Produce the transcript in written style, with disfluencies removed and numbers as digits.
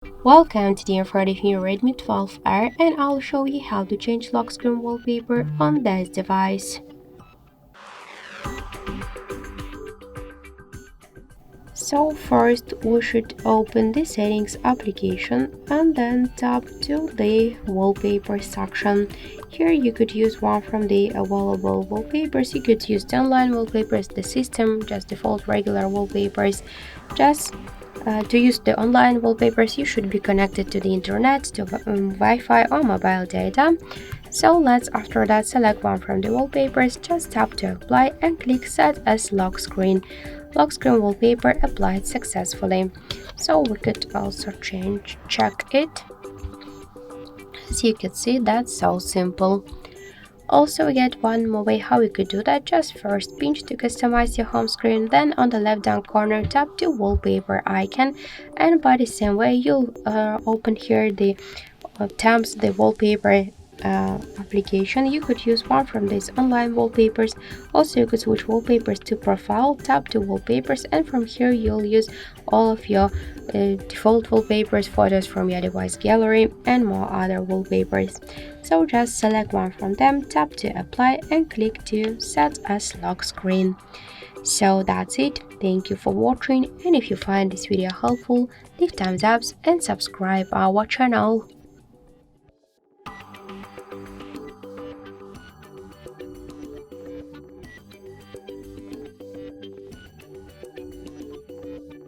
Welcome to the in front of me Redmi 12R, and I'll show you how to change lock screen wallpaper on this device. So first we should open the settings application and then tap to the wallpaper section. Here you could use one from the available wallpapers. You could use the online wallpapers, the system, just default regular wallpapers. Just to use the online wallpapers, you should be connected to the internet, to Wi-Fi or mobile data. So let's after that select one from the wallpapers, just tap to apply and click set as lock screen. Lock screen wallpaper applied successfully. So we could also check it. As you can see, that's so simple. Also, we get one more way how you could do that. Just first pinch to customize your home screen, then on the left down corner tap the wallpaper icon, and by the same way you'll open here the tabs the wallpaper application. You could use one from these online wallpapers. Also, you could switch wallpapers to profile, tap to wallpapers, and from here you'll use all of your default wallpapers, photos from your device gallery, and more other wallpapers. So just select one from them, tap to apply, and click to set as lock screen. So that's it. Thank you for watching, and if you find this video helpful, leave thumbs up and subscribe our channel.